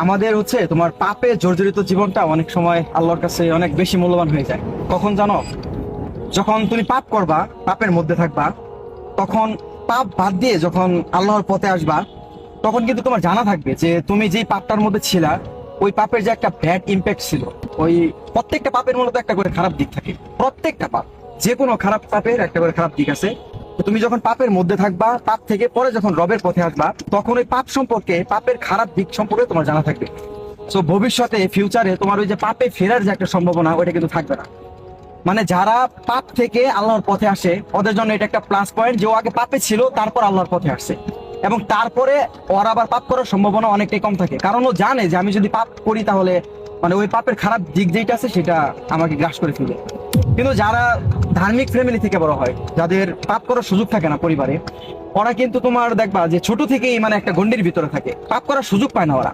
আমাদের হচ্ছে তোমার পাপে জর্জরিত জীবনটা অনেক সময় আল্লাহর কাছে অনেক বেশি মূল্যবান হয়ে যায়। কখন জানো? যখন তুমি পাপ করবা, পাপের মধ্যে থাকবা, তখন পাপ বাদ দিয়ে যখন আল্লাহর পথে আসবা, তখন কিন্তু তোমার জানা থাকবে যে তুমি যেই পাপটার মধ্যে ছিলা, ওই পাপের যে একটা ব্যাড ইম্প্যাক্ট ছিল। ওই প্রত্যেকটা পাপের মূলত একটা করে খারাপ দিক থাকে। প্রত্যেকটা পাপ, যে কোনো খারাপ পাপের একটা করে খারাপ দিক আছে। তো তুমি যখন পাপের মধ্যে থাকবা, পাপ থেকে পরে যখন রবের পথে আসবা, তখন ওই পাপ সম্পর্কে, পাপের খারাপ দিক সম্পর্কে তোমার জানা থাকবে। তো ভবিষ্যতে ফিউচারে তোমার ওই যে পাপে ফেরার যে একটা সম্ভাবনা, ওইটা কিন্তু থাকবে না। মানে যারা পাপ থেকে আল্লাহর পথে আসে, ওদের জন্য এটা একটা প্লাস পয়েন্ট যে ও আগে পাপে ছিল, তারপর আল্লাহর পথে আসছে, এবং তারপরে ওর আবার পাপ করার সম্ভাবনা অনেকটাই কম থাকে। কারণ ও জানে যে আমি যদি পাপ করি তাহলে মানে ওই পাপের খারাপ দিক যেটা আছে সেটা আমাকে গ্রাস করে ফেলে। কিন্তু যারা ধার্মিক ফ্যামিলি থেকে বড় হয়, যাদের পাপ করার সুযোগ থাকে না পরিবারে, ওরা কিন্তু তোমার দেখবা যে ছোট থেকেই মানে একটা গণ্ডির ভিতরে থাকে, পাপ করার সুযোগ পায় না ওরা।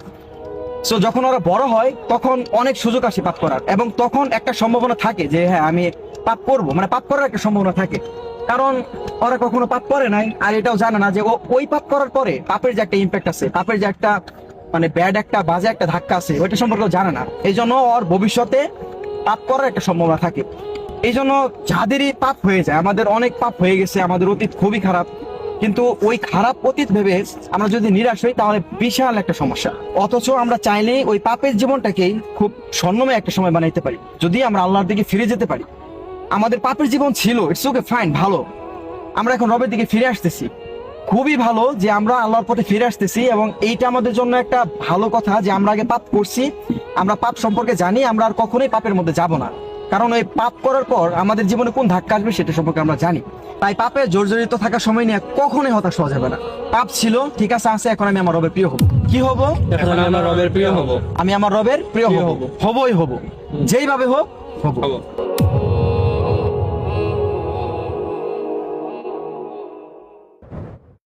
সো যখন ওরা বড় হয় তখন অনেক সুযোগ আসে পাপ করার, এবং তখন একটা সম্ভাবনা থাকে যে হ্যাঁ আমি পাপ করবো, মানে পাপ করার একটা সম্ভাবনা থাকে। কারণ ওরা কখনো পাপ করে নাই, আর এটাও জানে না যে ও ওই পাপ করার পরে পাপের যে একটা ইম্প্যাক্ট আছে, পাপের যে একটা মানে ব্যাড একটা বাজে একটা ধাক্কা আছে, ওইটা সম্পর্কে ও জানে না। এই জন্য ওর ভবিষ্যতে পাপ করার একটা সম্ভাবনা থাকে। এই জন্য যাদেরই পাপ হয়ে যায়, আমাদের অনেক পাপ হয়ে গেছে, আমাদের অতীত খুবই খারাপ, কিন্তু ওই খারাপ অতীত ভেবে আমরা যদি নিরাশ হই তাহলে বিশাল একটা সমস্যা। অথচ আমরা চাইলে ওই পাপের জীবনটাকেই খুব স্বর্ণময় একটা সময় বানাইতে পারি যদি আমরা আল্লাহর দিকে ফিরে যেতে পারি। আমাদের পাপের জীবন ছিল, ইটস ওকে ফাইন, ভালো। আমরা এখন রবের দিকে ফিরে আসতেছি, খুবই ভালো যে আমরা আল্লাহর পথে ফিরে আসতেছি। এবং এইটা আমাদের জন্য একটা ভালো কথা যে আমরা আগে পাপ করছি, আমরা পাপ সম্পর্কে জানি, আমরা আর কখনোই পাপের মধ্যে যাব না। কারণ ওই পাপ করার পর আমাদের জীবনে কোন ধাক্কা আসবে সেটা সম্পর্কে আমরা জানি। তাই পাপে জর্জরিত থাকার সময় নিয়ে কখনোই হতাশ হওয়া যাবে না। পাপ ছিল, ঠিক আছে, আছে, এখন আমি আমার রবের প্রিয় হব। কি হব? এখন আমি আমার রবের প্রিয় হব। আমি আমার রবের প্রিয় হব, হবই হব, যেইভাবে হোক হব। হব।